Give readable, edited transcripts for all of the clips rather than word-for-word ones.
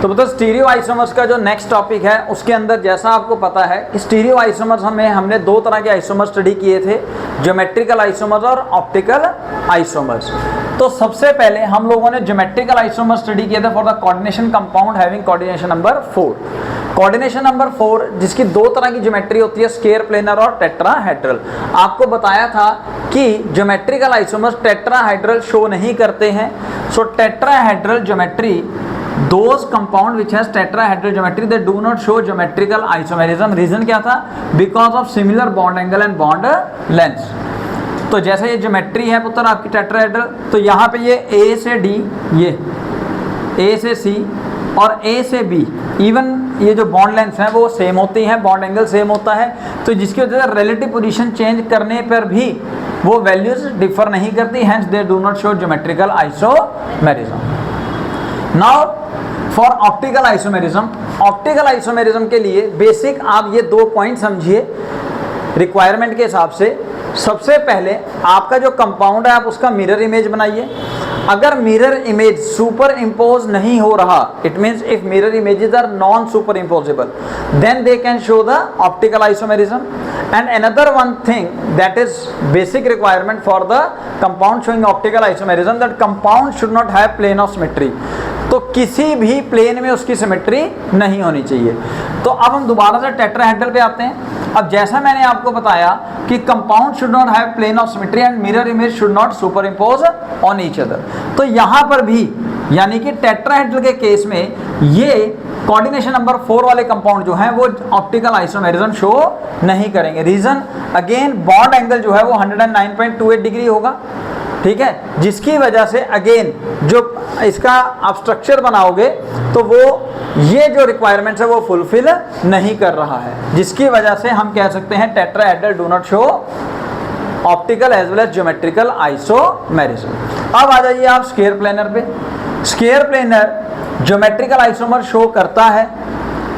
तो मतलब stereo isomers का जो नेक्स्ट टॉपिक है उसके अंदर जैसा आपको पता है कि स्टीरियो आइसोमर्स हमने दो तरह के आइसोमर्स स्टडी किए थे, ज्योमेट्रिकल आइसोमर्स और ऑप्टिकल आइसोमर्स। तो सबसे पहले हम लोगों ने ज्योमेट्रिकल आइसोमर्स स्टडी किया था for the coordination compound having coordination number 4। Coordination number 4 जिसकी दो तरह की ज्योमेट्री होती है, स्क्वायर प्लेनर और टेट्राहेड्रल। आपको बताया था कि ज्योमेट्रिकल आइसोमर्स टेट्राहेड्रल शो नहीं करते हैं। So tetrahedral geometry, those compound which has tetrahedral geometry they do not show geometrical isomerism। Reason क्या था? Because of similar bond angle and bond length. तो जैसे ये ज्योमेट्री है पुत्र आपकी टेट्राहेड्रल, तो यहाँ पे ये A से D, ये A से C और A से B, इवन ये जो बॉन्ड लेंथ है वो सेम होती है, बॉन्ड एंगल सेम होता है। तो जिसकी वजह से रिलेटिव पोजीशन चेंज करने पर भी वो वैल्यूज डिफर नहीं करती, hence they do not show geometrical isomerism. Now for optical isomerism, optical isomerism के लिए बेसिक आप ये दो पॉइंट समझिए रिक्वायरमेंट के हिसाब से। सबसे पहले आपका जो कंपाउंड है आप उसका मिरर इमेज बनाइए। अगर मिरर इमेज सुपर इम्पोज नहीं हो रहा, it means if mirror images are non super imposable, then they can show the optical isomerism. And another one thing that is basic requirement for the compound showing optical isomerism, that compound should not have plane of symmetry। तो किसी भी plane में उसकी symmetry नहीं होनी चाहिए। तो अब हम दोबारा से टेट्राहेड्रल पे आते हैं। अब जैसा मैंने आपको बताया कि compound should not have plane of symmetry and mirror image should not super impose on each other. तो यहाँ पर भी यानी कि टेट्राहेड्रल के केस में ये कोऑर्डिनेशन नंबर 4 वाले कंपाउंड जो हैं वो ऑप्टिकल आइसोमेरिज्म शो नहीं करेंगे। रीजन अगेन बॉन्ड एंगल जो है वो 109.28 डिग्री होगा, ठीक है, जिसकी वजह से अगेन जो इसका आप स्ट्रक्चर बनाओगे तो वो ये जो रिक्वायरमेंट्स है वो फुलफिल नहीं कर रहा है, जिसकी वजह से हम कह सकते हैं tetrahedral do not show optical as well as geometrical isomerism. अब आ जाइए आप स्क्वायर प्लेनर पे। Square planar geometrical isomer show करता है,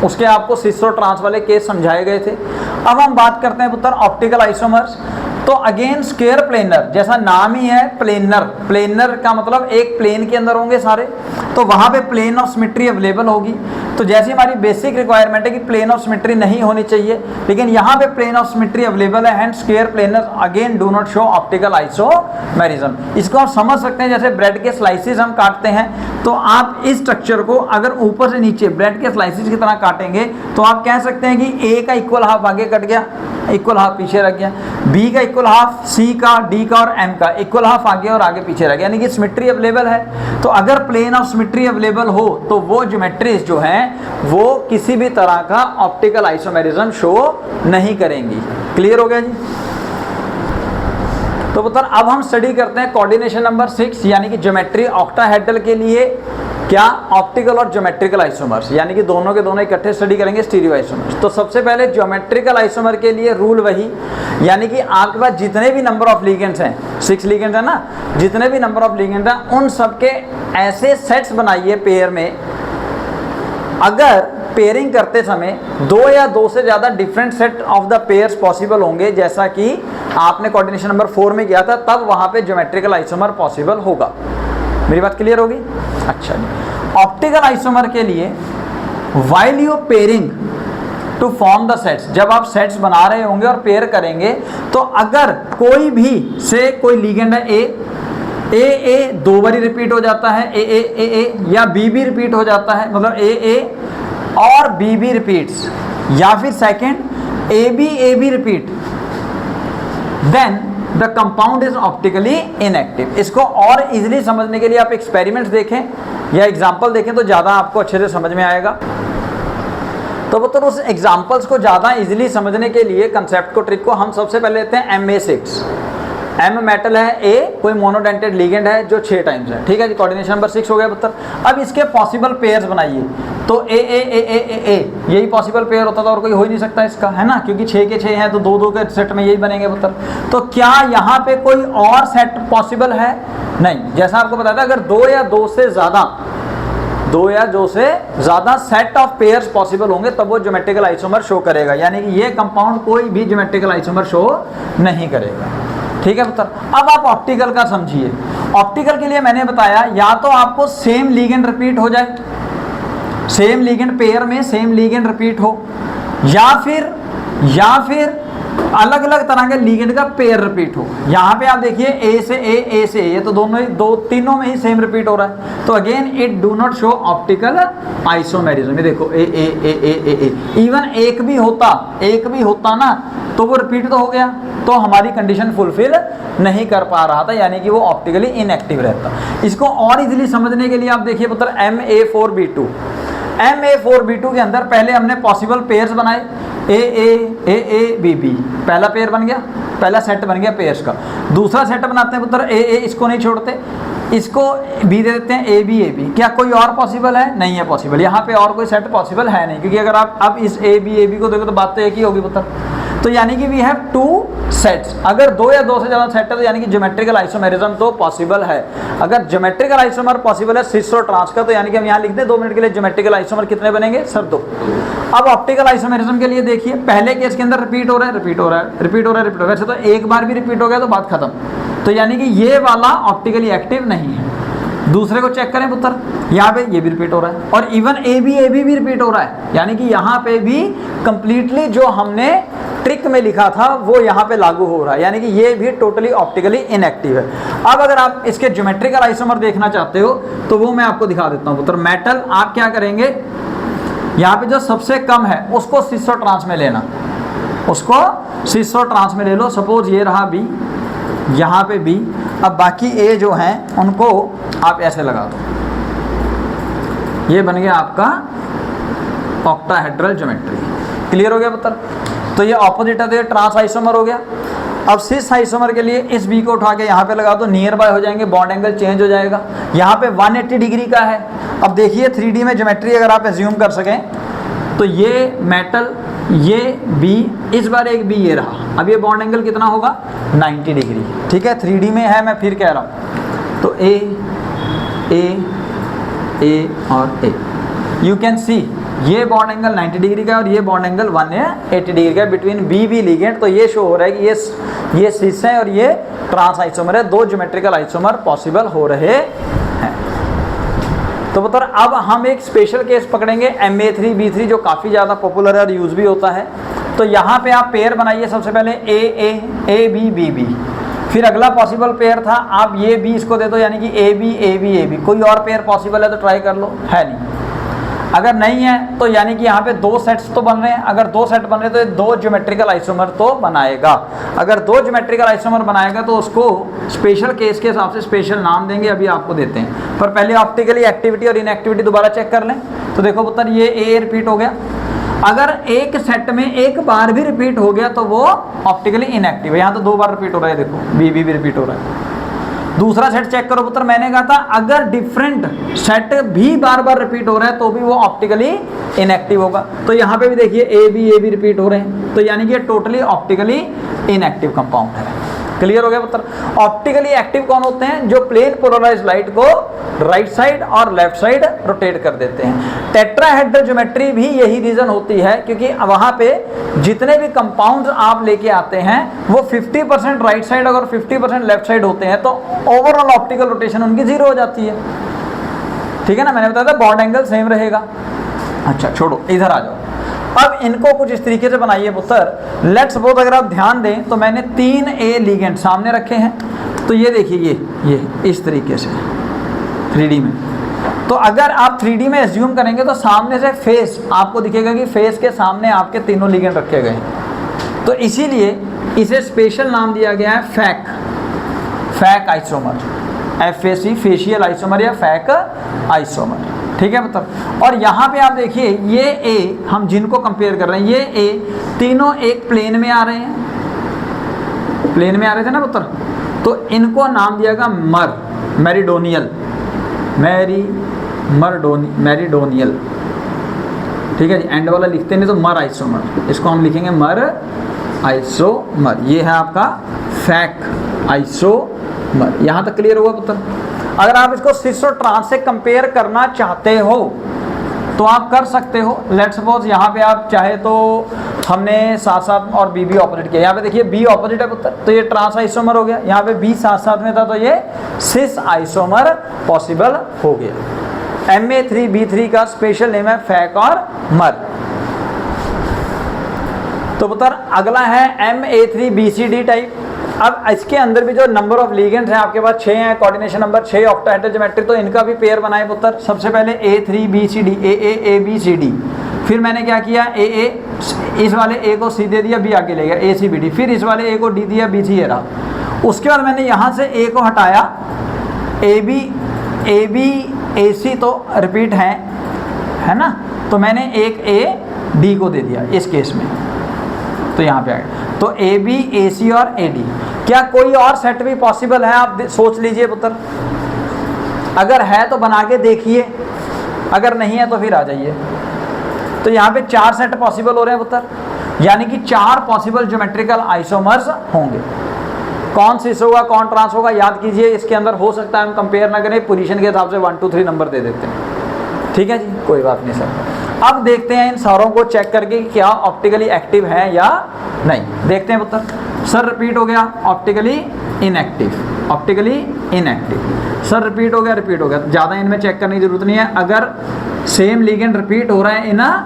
उसके आपको सिस्टो ट्रांस वाले केस समझाए गए थे। अब हम बात करते हैं पुत्र ऑप्टिकल आइसोमर्स। तो अगेन स्क्वायर प्लेनर, जैसा नाम ही है प्लेनर, प्लेनर का मतलब एक प्लेन के अंदर होंगे सारे, तो वहां पे प्लेन ऑफ सिमेट्री अवेलेबल होगी। तो जैसी हमारी बेसिक रिक्वायरमेंट है कि प्लेन ऑफ सिमेट्री नहीं होनी चाहिए, लेकिन यहाँ पे प्लेन ऑफ सिमेट्री अवेलेबल है, and square planar again do not show optical isomerism. इसको आप समझ सकते हैं जैसे ब्रेड के स्लाइसेस हम काटते हैं, तो आप इस स्ट्रक्चर को अगर ऊपर से नीचे ब्रेड के स्लाइसेस की तरह काटेंगे तो आप कह सकते हैं कि ए का इक्वल हाफ आगे कट गया, इक्वल हाफ पीछे रख गया, बी का इक्वल हाफ, सी का, डी का और एम का इक्वल हाफ आगे और आगे पीछे रह गया, यानी कि सिमेट्री अवेलेबल है। तो अगर प्लेन ऑफ सिमेट्री अवेलेबल हो तो वो ज्योमेट्रीज जो हैं वो किसी भी तरह का ऑप्टिकल आइसोमेरिज्म शो नहीं करेंगी। क्लियर हो गया जी? तो पुत्र अब हम स्टडी करते हैं कोऑर्डिनेशन नंबर 6 यानी कि ज्योमेट्री ऑक्टाहेड्रल के लिए क्या ऑप्टिकल और ज्योमेट्रिकल आइसोमर्स, यानी कि दोनों के दोनों इकट्ठे स्टडी करेंगे स्टीरियो आइसोमर्स। तो सबसे पहले ज्योमेट्रिकल आइसोमर के लिए रूल वही, यानी कि आपके पास जितने भी नंबर ऑफ लिगेंड्स हैं, 6 लिगेंड्स है ना, जितने भी नंबर ऑफ लिगेंड्स हैं उन सबके ऐसे सेट्स बनाइए पेयर में। अगर पेयरिंग करते समय 2 या 2 से ज़्यादा different set of the pairs possible होंगे, जैसा कि आपने कोऑर्डिनेशन नंबर 4 में किया था, तब वहाँ पे ज्योमेट्रिकल आइसोमर पॉसिबल होगा। मेरी बात क्लियर होगी? अच्छा जी। ऑप्टिकल आइसोमर के लिए while you pairing to form the sets, जब आप सेट्स बना रहे होंगे और पेयर करेंगे, तो अगर कोई भी से कोई लिगेंड है ए 2 बारी रिपीट हो जाता है, ए या बी रिपीट हो जाता है, मतलब ए और बी रिपीट्स, या फिर second A B repeat, then the compound is optically inactive. इसको और इजीली समझने के लिए आप एक्सपेरिमेंट्स देखें या एग्जाम्पल देखें तो ज़्यादा आपको अच्छे से समझ में आएगा। तो वो तो उस एग्जाम्पल्स को ज़्यादा इजीली समझने के लिए कंसेप्ट को, ट्रिक को हम सबसे पहले लेते हैं MA6। M मेटल है, A कोई मोनोडेंटेड लिगेंड है जो 6 टाइम्स है, ठीक है जी। कोऑर्डिनेशन नंबर 6 हो गया पुत्र। अब इसके पॉसिबल पेयर्स बनाइए, तो ए यही पॉसिबल पेयर होता था और कोई हो ही नहीं सकता इसका, है ना, क्योंकि 6 के 6 हैं तो 2 के सेट में यही बनेंगे पुत्र। तो क्या यहाँ पे कोई और सेट पॉसिबल है? नहीं। जैसा आपको बताया था अगर 2 या 2 से ज़्यादा सेट ऑफ पेयर्स पॉसिबल होंगे तब वो ज्योमेट्रिकल आइसोमर शो करेगा, यानी कि ये कंपाउंड कोई भी ज्योमेट्रिकल आइसोमर शो नहीं करेगा, ठीक है पुत्र। अब आप ऑप्टिकल का समझिए। ऑप्टिकल के लिए मैंने बताया या तो आपको सेम लिगेंड रिपीट हो जाए, सेम लिगेंड पेयर में सेम लिगेंड रिपीट हो, या फिर अलग अलग तरह के लिगेंड का पेयर रिपीट हो। यहाँ पे आप देखिए ए से ए, ये तो तीनों में ही सेम रिपीट हो रहा है, तो again it do not show optical isomerism. ये देखो ए ए ए ए ए ए, इवन एक भी होता ना तो वो रिपीट तो हो गया, तो हमारी कंडीशन फुलफिल नहीं कर पा रहा था, यानी कि वो ऑप्टिकली इनएक्टिव रहता। इसको और इजीली समझने के लिए आप देखिए पुत्र MA4B2 के अंदर पहले हमने पॉसिबल पेयर्स बनाए, ए बी बी, पहला पेयर बन गया, पहला सेट बन गया पेयर्स का। दूसरा सेट बनाते हैं पुत्र ए इसको नहीं छोड़ते, इसको बी दे देते हैं ए बी। क्या कोई और पॉसिबल है? नहीं है पॉसिबल, यहाँ पे और कोई सेट पॉसिबल है नहीं, क्योंकि अगर आप अब इस ए बी को देखो तो बात तो एक ही होगी पुत्र। तो यानी कि वी हैव 2 सेट्स, अगर 2 या 2 से ज़्यादा सेट है तो यानी कि ज्योमेट्रिकल आइसोमेरिज्म तो पॉसिबल है। अगर ज्योमेट्रिकल आइसोमर पॉसिबल है सिस और ट्रांस का, तो यानी कि हम यहाँ लिखते हैं 2 मिनट के लिए ज्योमेट्रिकल आइसोमर कितने बनेंगे सर? 2। अब ऑप्टिकल आइसोमेरिज्म के लिए देखिए, पहले केस के अंदर रिपीट हो रहा है, वैसे तो एक बार भी रिपीट हो गया तो बात खत्म, तो यानी कि ये वाला ऑप्टिकली एक्टिव नहीं है। दूसरे को चेक करें पुत्र, यहाँ पे ये भी रिपीट हो रहा है, और इवन ए बी भी रिपीट हो रहा है, यानी कि यहाँ पे भी कंप्लीटली जो हमने ट्रिक में लिखा था वो यहाँ पे लागू हो रहा है, यानी कि ये भी टोटली ऑप्टिकली इनएक्टिव है। अब अगर आप इसके ज्योमेट्रिकल आइसोमर देखना चाहते हो तो वो मैं आपको दिखा देता हूँ पुत्र। मेटल आप क्या करेंगे, यहाँ पे जो सबसे कम है उसको सिस और ट्रांस में लेना, उसको सिस और ट्रांस में ले लो। सपोज ये रहा बी, यहाँ पे बी, अब बाकी ए जो हैं उनको आप ऐसे लगा दो, ये बन गया आपका ऑक्टाहेड्रल ज्योमेट्री। क्लियर हो गया पुत्र? तो ये ऑपोजिट है, तो ये ट्रांस आइसोमर हो गया। अब सिस आइसोमर के लिए इस बी को उठा के यहाँ पे लगा दो, नियर बाय हो जाएंगे, बॉन्ड एंगल चेंज हो जाएगा। यहाँ पे 180 डिग्री का है। अब देखिए 3D में ज्योमेट्री अगर आप एज्यूम कर सकें तो ये मेटल, ये बी, इस बार एक बी ये रहा, अब ये बॉन्ड एंगल कितना होगा? 90 डिग्री। ठीक है, 3D में है, मैं फिर कह रहा हूँ। तो ए और ए, यू कैन सी ये बॉन्ड एंगल 90 डिग्री का और ये बॉन्ड एंगल 180 डिग्री का बिटवीन बी लिगेंड। तो ये शो हो रहा है कि ये सिस है और ये ट्रांस आइसोमर है, 2 ज्योमेट्रिकल आइसोमर पॉसिबल हो रहे हैं। तो पुत्र अब हम एक स्पेशल केस पकड़ेंगे MA3B3, जो काफ़ी ज़्यादा पॉपुलर है और यूज भी होता है। तो यहाँ पे आप पेयर बनाइए, सबसे पहले ए बी, फिर अगला पॉसिबल पेयर था आप ये बी इसको दे दो, यानी कि ए बी। कोई और पेयर पॉसिबल है तो ट्राई कर लो, है नहीं। अगर नहीं है तो यानी कि यहाँ पे 2 सेट्स तो बन रहे हैं, अगर 2 सेट बन रहे हैं तो ये 2 ज्योमेट्रिकल आइसोमर तो बनाएगा। अगर 2 ज्योमेट्रिकल आइसोमर बनाएगा तो उसको स्पेशल केस के हिसाब से स्पेशल नाम देंगे, अभी आपको देते हैं। पर पहले ऑप्टिकली एक्टिविटी और इनएक्टिविटी दोबारा चेक कर लें। तो देखो पुत्र ये ए रिपीट हो गया, अगर एक सेट में एक बार भी रिपीट हो गया तो वो ऑप्टिकली इनएक्टिव है। यहाँ तो 2 बार रिपीट हो रहा है, देखो बी भी रिपीट हो रहा है। दूसरा सेट चेक करो पुत्र, मैंने कहा था अगर डिफरेंट सेट भी बार बार रिपीट हो रहा है तो भी वो ऑप्टिकली इनएक्टिव होगा। तो यहाँ पे भी देखिए ए बी रिपीट हो रहे हैं, तो यानी कि ये टोटली ऑप्टिकली इनएक्टिव कंपाउंड है। क्लियर हो गया पुत्र? ऑप्टिकली एक्टिव कौन होते हैं? जो प्लेन पोलराइज्ड लाइट को राइट साइड और लेफ्ट साइड रोटेट कर देते हैं। टेट्राहेड्रल ज्योमेट्री भी यही रीजन होती है, क्योंकि वहां पे जितने भी कंपाउंड्स आप लेके आते हैं वो 50% राइट साइड और 50% लेफ्ट साइड होते हैं, तो ओवरऑल ऑप्टिकल रोटेशन उनकी 0 हो जाती है। ठीक है ना, मैंने बताया था बॉन्ड एंगल सेम रहेगा। अच्छा छोड़ो, इधर आ जाओ। अब इनको कुछ इस तरीके से बनाइए पुत्र। लेट्स सपोज अगर आप ध्यान दें तो मैंने 3 ए लिगेंड सामने रखे हैं, तो ये देखिए ये इस तरीके से 3D में। तो अगर आप 3D में एज्यूम करेंगे तो सामने से फेस आपको दिखेगा कि फेस के सामने आपके तीनों लिगेंड रखे गए हैं। तो इसीलिए इसे स्पेशल नाम दिया गया है फैक आइसोमर, FAC, फेशियल आइसोमर या फैक आइसोमर। ठीक है मतलब। और यहाँ पे आप देखिए ये ए, हम जिनको कंपेयर कर रहे हैं, ये ए तीनों एक प्लेन में आ रहे हैं, प्लेन में आ रहे थे ना पुत्र, तो इनको नाम दिया गया मेरिडोनियल। ठीक है जी, एंड वाला लिखते नहीं तो मर आइसोमर, इसको हम लिखेंगे मर आइसोमर। ये है आपका फैक आइसोमर। यहाँ तक क्लियर हुआ पुत्र? अगर आप इसको सिस और ट्रांस से कंपेयर करना चाहते हो तो आप कर सकते हो। लेट्स सपोज यहाँ पे आप चाहे तो हमने साथ साथ और बी ऑपोजिट किया। यहाँ पे देखिए बी ऑपोजिट है पुत्र, तो ये ट्रांस आइसोमर हो गया। यहाँ पे बी साथ साथ में था तो ये सिस आइसोमर पॉसिबल हो गया। Ma3B3 का स्पेशल नेम है फैक और मर। तो पुत्र अगला है Ma3BCD टाइप। अब इसके अंदर भी जो नंबर ऑफ लिगेंड्स हैं आपके पास 6 हैं, कोऑर्डिनेशन नंबर 6 ऑक्टाहेड्रल ज्योमेट्री, तो इनका भी पेयर बनाए पुत्र। सबसे पहले A3BCD, AAABCD, फिर मैंने क्या किया, AA, इस वाले A को C दे दिया, B आगे ले गया, ACBD, फिर इस वाले A को D दिया, BC ये रहा। उसके बाद मैंने यहाँ से A को हटाया, AB AC तो रिपीट है ना, तो मैंने एक A D को दे दिया इस केस में, तो यहाँ पे आ गया। तो AB, AC और AD। क्या कोई और सेट भी पॉसिबल है? आप सोच लीजिए पुत्र, अगर है तो बना के देखिए, अगर नहीं है तो फिर आ जाइए। तो यहाँ पे 4 सेट पॉसिबल हो रहे हैं पुत्र, यानी कि 4 पॉसिबल ज्योमेट्रिकल आइसोमर्स होंगे। कौन सिस होगा कौन ट्रांस होगा याद कीजिए। इसके अंदर हो सकता है हम कंपेयर ना करें, पोजीशन के हिसाब से 1 2 3 नंबर दे देते हैं, ठीक है जी, कोई बात नहीं सर। अब देखते हैं इन सारों को चेक करके क्या ऑप्टिकली एक्टिव है या नहीं। देखते हैं पुत्र। सर रिपीट हो गया, optically inactive, optically inactive. Sir repeat हो गया, ज़्यादा इनमें चेक करने की जरूरत नहीं है। अगर सेम लिगेंड रिपीट हो रहा है इन अ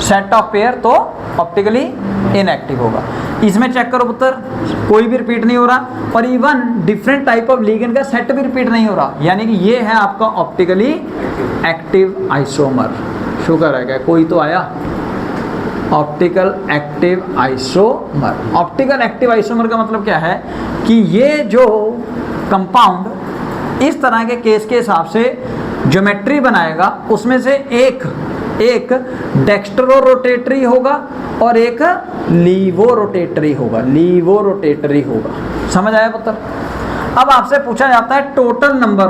सेट ऑफ पेयर तो ऑप्टिकली इनएक्टिव होगा। इसमें चेक करो पुत्र, कोई भी रिपीट नहीं हो रहा, और even different type of ligand का सेट भी रिपीट नहीं हो रहा, यानी कि ये है आपका ऑप्टिकली एक्टिव आइसोमर। शुक्र है, क्या कोई तो आया। Optical active isomer. Optical active isomer का मतलब क्या है कि ये जो कंपाउंड इस तरह के केस के हिसाब से ज्योमेट्री बनाएगा, उसमें से एक डेक्स्ट्रो रोटेटरी होगा और एक लीवो रोटेटरी होगा, लीवो रोटेटरी होगा। समझ आया पुत्र? अब आपसे पूछा जाता है total number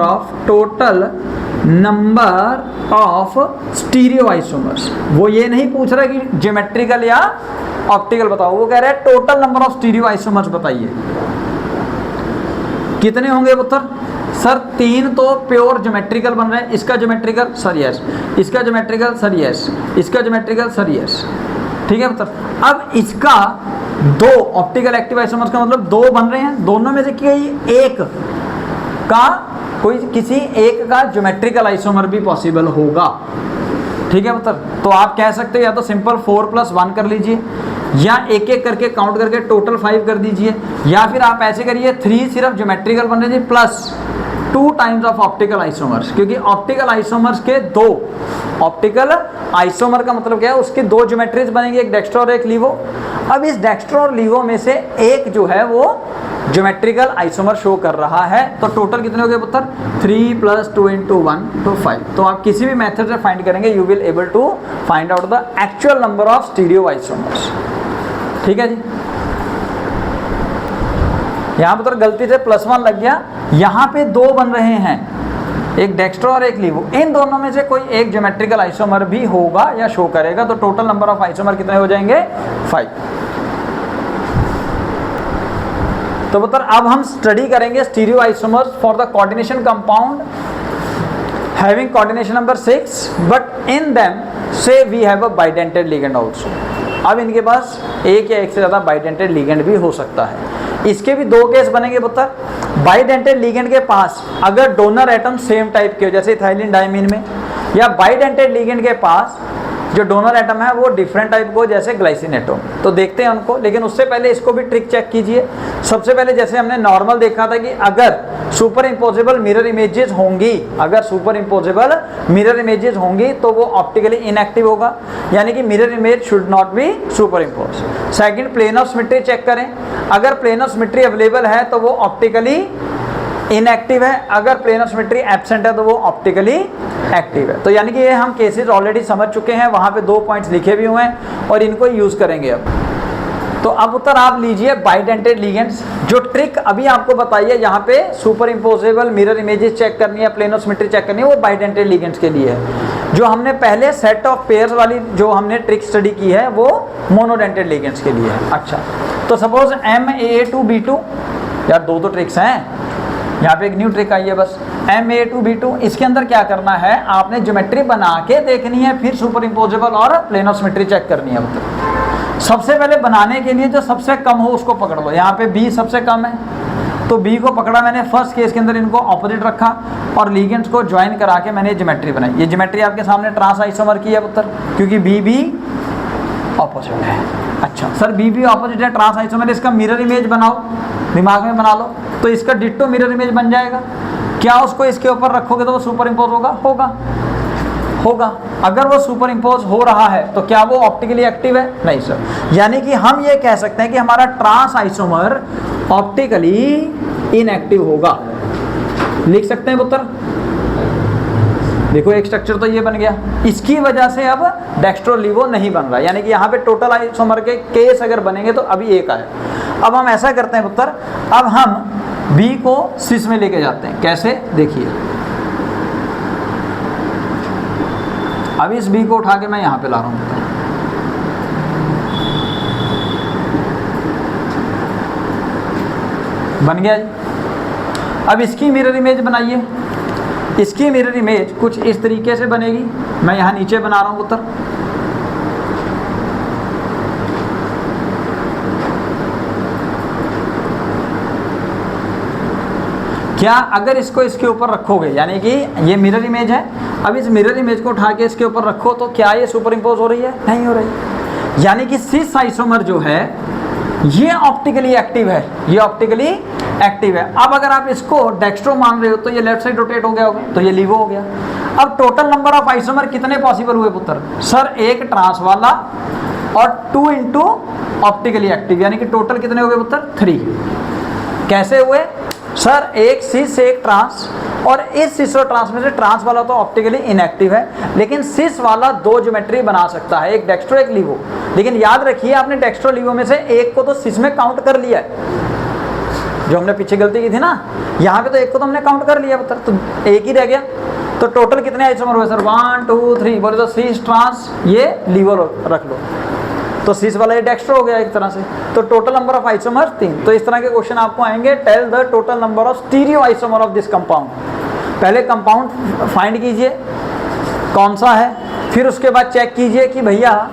of stereo isomers. वो ये नहीं पूछ रहा कि ज्योमेट्रिकल या ऑप्टिकल बताओ, वो कह रहा है total number of stereo isomers बताइए कितने होंगे पुत्र। सर 3 तो प्योर ज्योमेट्रिकल बन रहे हैं, इसका ज्योमेट्रिकल सर यस, इसका ज्योमेट्रिकल सर यस, इसका ज्योमेट्रिकल सर यस, ठीक है पुत्र। अब इसका 2 ऑप्टिकल एक्टिव आइसोमर्स का मतलब 2 बन रहे हैं, दोनों में से किसी एक का ज्योमेट्रिकल आइसोमर भी पॉसिबल होगा, ठीक है पुत्र। तो आप कह सकते हो या तो सिंपल 4 + 1 कर लीजिए, या एक एक करके काउंट करके टोटल 5 कर दीजिए, या फिर आप ऐसे करिए 3 सिर्फ ज्योमेट्रिकल बन रहे plus 2 times of optical isomers, क्योंकि ऑप्टिकल आइसोमर्स के 2 ऑप्टिकल आइसोमर का मतलब क्या है, उसके 2 ज्योमेट्रीज बनेंगे, एक डेक्स्ट्रो और एक लीवो। अब इस डेक्स्ट्रो और लीवो में से एक जो है वो ज्योमेट्रिकल आइसोमर शो कर रहा है। तो टोटल कितने हो गए पुत्र? 3 + 2 × 1 तो 5। तो आप किसी भी मेथड से फाइंड करेंगे, you will able to find out the actual number of stereo isomers, ठीक है जी। यहाँ पुत्र गलती से +1 लग गया, यहाँ पे 2 बन रहे हैं, एक डेक्स्ट्रो और एक लीवो। इन दोनों में से कोई एक ज्योमेट्रिकल आइसोमर भी होगा या शो करेगा, तो टोटल नंबर ऑफ आइसोमर कितने हो जाएंगे? 5। तो पुत्र अब हम स्टडी करेंगे stereo isomers for the coordination compound having coordination number 6, but in them से we have a bidentate ligand also. अब इनके पास एक या एक से ज़्यादा बाइडेंटेड लिगेंड भी हो सकता है। इसके भी 2 केस बनेंगे पुत्र। बाइडेंटेड लिगेंड के पास अगर डोनर एटम सेम टाइप के हो, जैसे इथाइलिन डायमीन में, या बाइडेंटेड लिगेंड के पास जो डोनर एटम है वो डिफरेंट टाइप को, जैसे ग्लाइसिन एटम। तो देखते हैं उनको, लेकिन उससे पहले इसको भी ट्रिक चेक कीजिए। सबसे पहले जैसे हमने नॉर्मल देखा था कि अगर सुपर इम्पोजेबल मिरर इमेजेस होंगी, अगर सुपर इम्पोजेबल मिरर इमेजेस होंगी तो वो ऑप्टिकली इनएक्टिव होगा, यानी कि mirror image should not be super impose. Second, plane of symmetry check करें, अगर प्लेन ऑफ सिमेट्री अवेलेबल है तो वो ऑप्टिकली इनएक्टिव है, अगर प्लेन ऑफ सिमेट्री एब्सेंट है तो वो ऑप्टिकली एक्टिव है। तो यानी कि ये हम केसेस ऑलरेडी समझ चुके हैं, वहाँ पे 2 पॉइंट्स लिखे भी हुए हैं और इनको यूज़ करेंगे अब। तो अब उत्तर आप लीजिए बाइडेंटेड लिगेंड्स। जो ट्रिक अभी आपको बताइए, यहाँ पे super imposable mirror images check करनी है, प्लेन ऑफ सिमेट्री चेक करनी है, वो बाइडेंटेड लिगेंड्स के लिए है। जो हमने पहले सेट ऑफ पेयर्स वाली जो हमने ट्रिक स्टडी की है वो मोनोडेंटेड लिगेंड्स के लिए है। अच्छा, तो सपोज Ma2B2, यार 2 तो ट्रिक्स हैं, यहाँ पे एक न्यू ट्रिक आई है बस, Ma2B2। इसके अंदर क्या करना है, आपने ज्योमेट्री बना के देखनी है, फिर सुपर इम्पोजेबल और प्लेन ऑफ सिमेट्री चेक करनी है। सबसे पहले बनाने के लिए जो सबसे कम हो उसको पकड़ लो। यहाँ पे B सबसे कम है तो बी को पकड़ा मैंने, फर्स्ट केस के अंदर इनको ऑपोजिट रखा और लिगेंड्स को ज्वाइन करा के मैंने ज्योमेट्री बनाई। ये ज्योमेट्री आपके सामने ट्रांस आइसोमर की है पुत्र, क्योंकि बी भी ऑपोजिट है। अच्छा सर बी भी ऑपोजिट है, ट्रांस आइसोमर, इसका मिरर इमेज बनाओ, दिमाग में बना लो। तो इसका डिट्टो मिरर इमेज बन जाएगा। क्या उसको इसके ऊपर रखोगे तो वो सुपर इम्पोज होगा? होगा। अगर वो सुपर इम्पोज हो रहा है तो क्या वो ऑप्टिकली एक्टिव है? नहीं सर। यानी कि हम ये कह सकते हैं कि हमारा ट्रांस आइसोमर ऑप्टिकली इनएक्टिव होगा। लिख सकते हैं पुत्र। देखो एक स्ट्रक्चर तो ये बन गया, इसकी वजह से अब डेक्स्ट्रो लीवो नहीं बन रहा, यानी कि यहाँ पे टोटल आइसोमर के केस अगर बनेंगे तो अभी एक आए। अब हम ऐसा करते हैं पुत्र, अब हम बी को सिस में लेके जाते हैं। कैसे? देखिए अब इस बी को उठा के मैं यहाँ पे ला रहा हूँ पुत्र। बन गया जी। अब इसकी मिरर इमेज बनाइए। इसकी मिरर इमेज कुछ इस तरीके से बनेगी। मैं यहाँ नीचे बना रहा हूँ पुत्र। क्या अगर इसको इसके ऊपर रखोगे, यानी कि ये मिरर इमेज है, अब इस मिरर इमेज को उठा के इसके ऊपर रखो तो क्या ये सुपर इम्पोज हो रही है? नहीं हो रही। यानी कि सिस आइसोमर जो है ये ऑप्टिकली एक्टिव है, ये ऑप्टिकली एक्टिव है। अब अगर आप इसको डेक्स्ट्रो मान रहे हो तो ये लेफ्ट साइड रोटेट हो गया होगा, तो ये लीवो हो गया। अब टोटल नंबर ऑफ आइसोमर कितने पॉसिबल हुए पुत्र? सर एक ट्रांस वाला और 2 इंटू ऑप्टिकली एक्टिव, यानी कि टोटल कितने हो गए पुत्र? 3। कैसे हुए? सर एक सिस एक ट्रांस, और इस सिस और ट्रांस में से ट्रांस वाला तो ऑप्टिकली इनएक्टिव है, लेकिन सिस वाला 2 ज्योमेट्री बना सकता है, एक डेक्स्ट्रो एक लीवो। लेकिन याद रखिए आपने डेक्स्ट्रो लीवो में से एक को तो सिस में काउंट कर लिया है, जो हमने पीछे गलती की थी ना, यहाँ पे तो एक को तो हमने काउंट कर लिया पुत्र, तो एक ही रह गया। तो टोटल कितने आइसोमर हुए सर? 1 2 3 बोले तो सिस ट्रांस, ये लीवो रख लो, तो सिस वाला ये डेक्स्ट्रो हो गया एक तरह से। तो टोटल नंबर ऑफ आइसोमर 3। तो इस तरह के क्वेश्चन आपको आएंगे, tell the total number of stereo isomer of this compound. पहले कंपाउंड फाइंड कीजिए कौन सा है, फिर उसके बाद चेक कीजिए कि भैया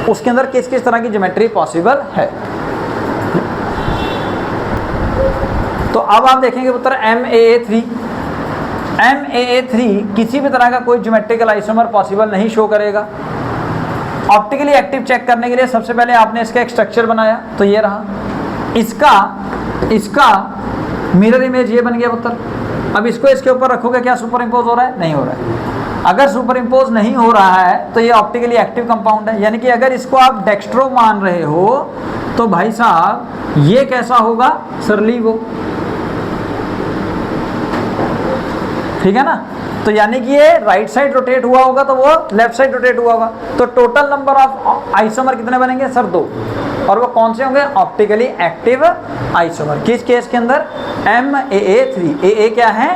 उसके अंदर किस किस तरह की ज्योमेट्री पॉसिबल है। तो अब आप देखेंगे पुत्र MAA3 किसी भी तरह का कोई ज्योमेट्रिकल आइसोमर पॉसिबल नहीं शो करेगा। ऑप्टिकली एक्टिव चेक करने के लिए सबसे पहले आपने इसका एक स्ट्रक्चर बनाया, तो ये रहा। इसका मिरर इमेज ये बन गया पुत्र। अब इसको इसके ऊपर रखोगे, क्या सुपर इम्पोज हो रहा है? नहीं हो रहा है। अगर सुपर इम्पोज नहीं हो रहा है तो ये ऑप्टिकली एक्टिव कंपाउंड है, यानी कि अगर इसको आप डेक्स्ट्रो मान रहे हो तो भाई साहब ये कैसा होगा? सर लीवो। ठीक है ना? तो यानी कि ये राइट साइड रोटेट हुआ होगा तो वो लेफ्ट साइड रोटेट हुआ होगा। तो टोटल नंबर ऑफ आइसोमर कितने बनेंगे सर? 2। और वो कौन से होंगे? Optically active isomer. किस केस के अंदर? MAA3। AA क्या है?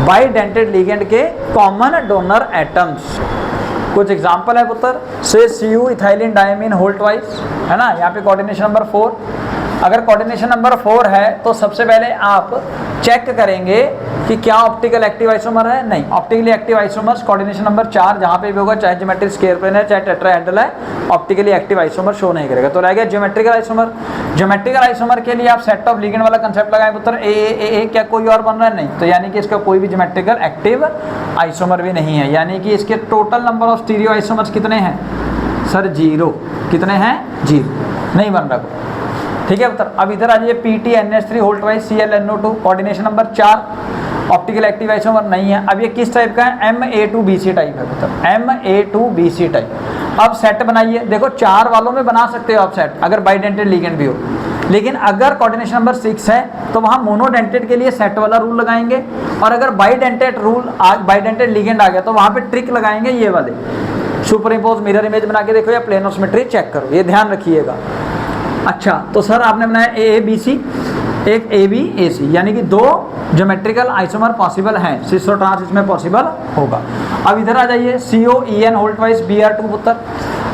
बाइडेंटेड लिगेंड के कॉमन डोनर एटम्स। कुछ एग्जांपल है पुत्र, से CU ethylene diamine hold twice, है ना? यहाँ पे कोऑर्डिनेशन नंबर 4। अगर कोऑर्डिनेशन नंबर 4 है तो सबसे पहले आप चेक करेंगे कि क्या ऑप्टिकल एक्टिव आइसोमर है? नहीं। Optically active isomers coordination number 4 जहाँ पे भी होगा, चाहे ज्योमेट्रिक स्क्वायर प्लेन है चाहे टेट्राहेड्रल है, ऑप्टिकली एक्टिव आइसोमर शो नहीं करेगा। तो रह गया ज्योमेट्रिकल आइसोमर। ज्योमेट्रिकल आइसोमर के लिए आप सेट ऑफ लिगेंड वाला कंसेप्ट लगाएं पुत्र। AA क्या कोई और बन रहा है? नहीं। तो यानी कि इसका कोई भी ज्योमेट्रिकल एक्टिव आइसोमर भी नहीं है, यानी कि इसके total number of stereo isomers कितने हैं सर? 0। कितने हैं? 0। नहीं बन रहा कोई। ठीक है पुत्र। अब इधर आ जाइए, PTNH3 hold twice ClNO2 coordination number 4, optical active isomer नहीं है। अब ये किस टाइप का है? MA2BC टाइप है पुत्र, MA2BC टाइप। अब सेट बनाइए। देखो 4 वालों में बना सकते हो आप सेट, अगर बाइडेंटेड लिगेंड भी हो। लेकिन अगर कोऑर्डिनेशन नंबर 6 है तो वहाँ मोनोडेंटेड के लिए सेट वाला रूल लगाएंगे, और अगर बाइडेंटेड लिगेंड आ गया तो वहाँ पे ट्रिक लगाएंगे, ये वाले सुपर इम्पोज मिरर इमेज बना के देखो या प्लेन ऑफ सिमेट्री चेक करो, ये ध्यान रखिएगा। अच्छा, तो सर आपने बनाया AABC, एक ABAC, यानी कि 2 ज्योमेट्रिकल आइसोमर पॉसिबल हैं। सिस और ट्रांस इसमें पॉसिबल होगा। अब इधर आ जाइए, COEN होल्ड ट्वाइस BR2 पुत्र।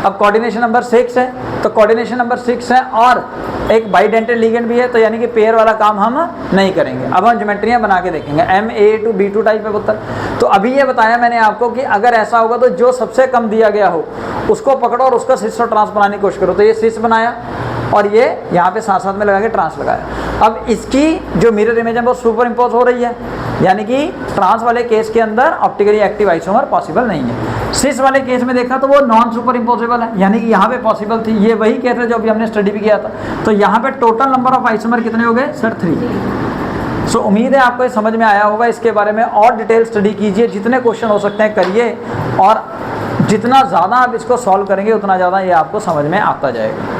अब कोऑर्डिनेशन नंबर 6 है, तो कोऑर्डिनेशन नंबर 6 है और एक बाइडेंटेड लिगेंड भी है, तो यानी कि पेयर वाला काम हम नहीं करेंगे। अब हम ज्योमेट्रियाँ बना के देखेंगे। MA2B2 टाइप है पुत्र। तो अभी ये बताया मैंने आपको कि अगर ऐसा होगा तो जो सबसे कम दिया गया हो उसको पकड़ो और उसका सिस और ट्रांस बनाने की कोशिश करो। तो ये सिस बनाया और ये यहाँ पे साथ साथ में लगा के ट्रांस लगाया। अब इसकी जो मिरर इमेज है वो सुपर इम्पोज हो रही है, यानी कि ट्रांस वाले केस के अंदर ऑप्टिकली एक्टिव आइसोमर पॉसिबल नहीं है। सिस वाले केस में देखा तो वो नॉन सुपर इम्पोजेबल है, यानी कि यहाँ पे पॉसिबल थी। ये वही केस है जो अभी हमने स्टडी भी किया था। तो यहाँ पे टोटल नंबर ऑफ आइसोमर कितने हो गए सर? 3। सो उम्मीद है आपको ये समझ में आया होगा। इसके बारे में और डिटेल स्टडी कीजिए, जितने क्वेश्चन हो सकते हैं करिए, और जितना ज़्यादा आप इसको सॉल्व करेंगे उतना ज़्यादा ये आपको समझ में आता जाएगा।